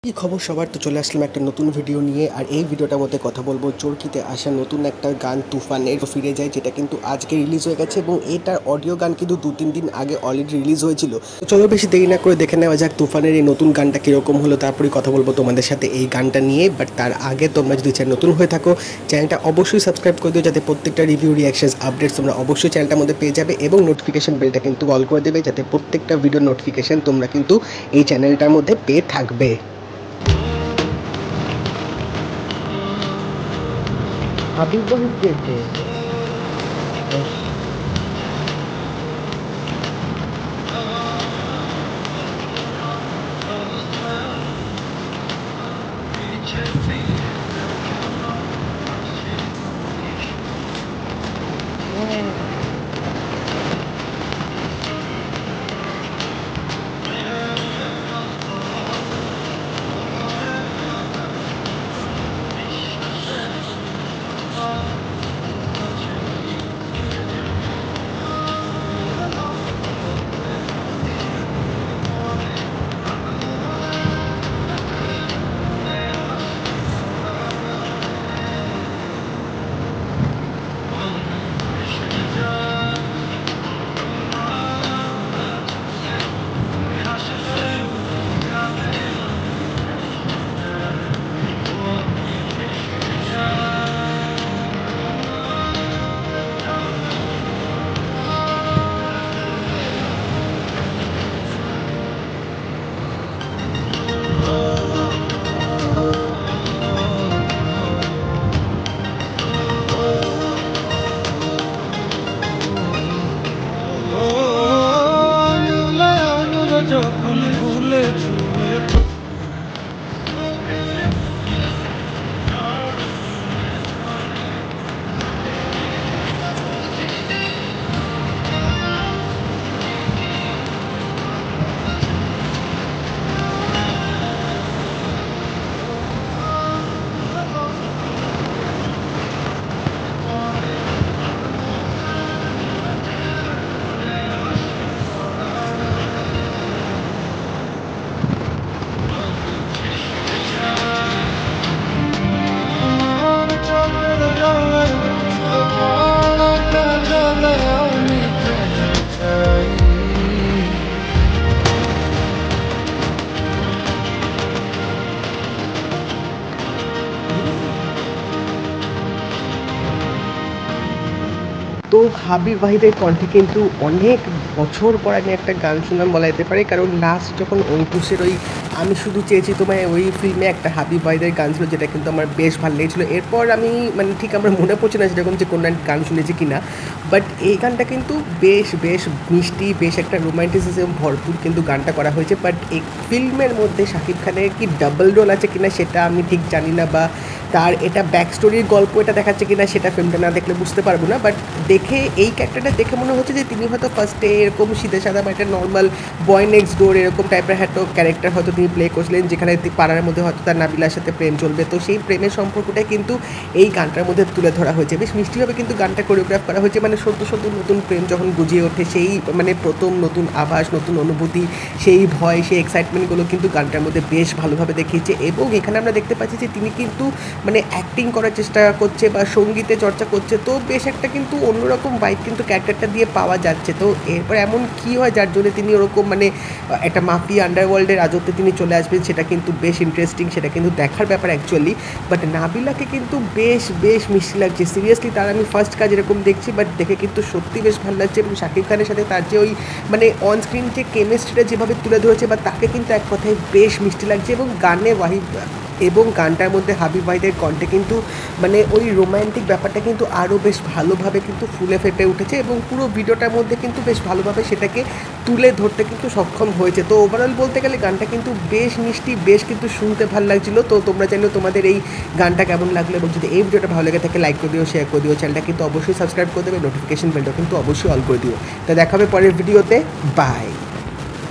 কি খবর সবার। তো চলে আসলাম একটা নতুন ভিডিও নিয়ে। আর এই ভিডিওটার মধ্যে কথা বলবো চরকিতে আসা নতুন একটা গান তুফানের ফিরে যায়, যেটা কিন্তু আজকে রিলিজ হয়ে গেছে এবং এটার অডিও গান কিন্তু 2-3 দিন আগে অলরেডি রিলিজ হয়েছিল। তো চলো বেশি দেরি না করে দেখে নেওয়া যাক তুফানের এই নতুন গানটা কীরকম হলো, তারপরে কথা বলবো তোমাদের সাথে এই গানটা নিয়ে। বাট তার আগে তোমরা যদি চ্যানেল নতুন হয়ে থাকো চ্যানেলটা অবশ্যই সাবস্ক্রাইব করে দিও, যাতে প্রত্যেকটা রিভিউ রিয়াকশনস আপডেটস তোমরা অবশ্যই চ্যানেলটার মধ্যে পেয়ে যাবে, এবং নোটিফিকেশন বেলটা কিন্তু অল করে দেবে, যাতে প্রত্যেকটা ভিডিও নোটিফিকেশন তোমরা কিন্তু এই চ্যানেলটার মধ্যে পেয়ে থাকবে। হাবিব ওয়াহিদ গেয়েছে। যখন ভুলে তো হাবিব ওয়াহিদের কণ্ঠে কিন্তু অনেক বছর পর আমি একটা গান শুনলাম বলা যেতে পারে, কারণ লাস্ট যখন অঙ্কুশের ওই আমি শুধু চেয়েছি তোমায় ওই ফিল্মে একটা হাবিব ওয়াহিদের গান ছিল, যেটা কিন্তু আমার বেশ ভালো লেগেছিলো। এরপর আমি ঠিক আমার মনে পড়ছে না সেরকম যে কোন গান শুনেছি কি না, বাট এই গানটা কিন্তু বেশ বেশ মিষ্টি, বেশ একটা রোমান্টিসিজম ভরপুর কিন্তু গানটা করা হয়েছে। বাট এই ফিল্মের মধ্যে শাকিব খানের কি ডাবল রোল আছে কিনা সেটা আমি ঠিক জানি না, বা তার এটা ব্যাক স্টোরির গল্প এটা দেখাচ্ছে কিনা সেটা ফিল্মটা না দেখলে বুঝতে পারবো না। বাট দেখে এই ক্যারেক্টারটা দেখে মনে হচ্ছে যে তিনি হয়তো ফার্স্টে এরকম সিধে সাদা বা একটা নর্মাল বয় নেক্সট ডোর এরকম টাইপের হয়তো ক্যারেক্টার হয়তো তিনি প্লে করছিলেন, যেখানে পাড়ার মধ্যে হয়তো তার নাবিলার সাথে প্রেম চলবে। তো সেই প্রেমের সম্পর্কটাই কিন্তু এই গানটার মধ্যে তুলে ধরা হয়েছে। বেশ মিষ্টিভাবে কিন্তু গানটা কোরিওগ্রাফ করা হয়েছে, মানে সদ্য সদ্য নতুন প্রেম যখন বুঝিয়ে ওঠে সেই প্রথম নতুন আভাস, নতুন অনুভূতি, সেই ভয়, সেই এক্সাইটমেন্টগুলো কিন্তু গানটার মধ্যে বেশ ভালোভাবে দেখিয়েছে। এবং এখানে আমরা দেখতে পাচ্ছি যে তিনি কিন্তু অ্যাক্টিং করার চেষ্টা করছে বা সঙ্গীতে চর্চা করছে। তো বেশ একটা কিন্তু অন্যরকম ভাইব কিন্তু ক্যারেক্টারটা দিয়ে পাওয়া যাচ্ছে। তো এরপর এমন কী হয় যার জন্য তিনি ওরকম একটা মাফিয়া আন্ডারওয়ার্ল্ডের রাজত্বে তিনি চলে আসবেন, সেটা কিন্তু বেশ ইন্টারেস্টিং, সেটা কিন্তু দেখার ব্যাপার অ্যাকচুয়ালি। বাট নাবিলাকে কিন্তু বেশ বেশ মিষ্টি লাগছে সিরিয়াসলি। তার আমি ফার্স্ট কাজ এরকম দেখছি, বাট দেখে কিন্তু সত্যি বেশ ভালো লাগছে। এবং শাকিব খানের সাথে তার যে ওই অন স্ক্রিন যে কেমিস্ট্রিটা যেভাবে তুলে ধরেছে, বা তাকে কিন্তু এক কথায় বেশ মিষ্টি লাগছে। এবং গানটার মধ্যে হাবিব ওয়াহিদের কণ্ঠে কিন্তু ওই রোম্যান্টিক ব্যাপারটা কিন্তু আরও বেশ ভালোভাবে কিন্তু ফুলে ফেপে উঠেছে, এবং পুরো ভিডিওটার মধ্যে কিন্তু বেশ ভালোভাবে সেটাকে তুলে ধরতে কিন্তু সক্ষম হয়েছে। তো ওভারঅল বলতে গেলে গানটা কিন্তু বেশ মিষ্টি, বেশ কিন্তু শুনতে ভালো লাগছিলো। তো তোমরা চাইলেও তোমাদের এই গানটা কেমন লাগলো, এবং যদি এই ভিডিওটা ভালো লেগে থাকে লাইক করে দিও, শেয়ার করে দিও, চ্যানেলটা কিন্তু অবশ্যই সাবস্ক্রাইব করে দেবে, নোটিফিকেশন বেলটা কিন্তু অবশ্যই অল করে দিও। তো দেখা হবে পরের ভিডিওতে, বাই।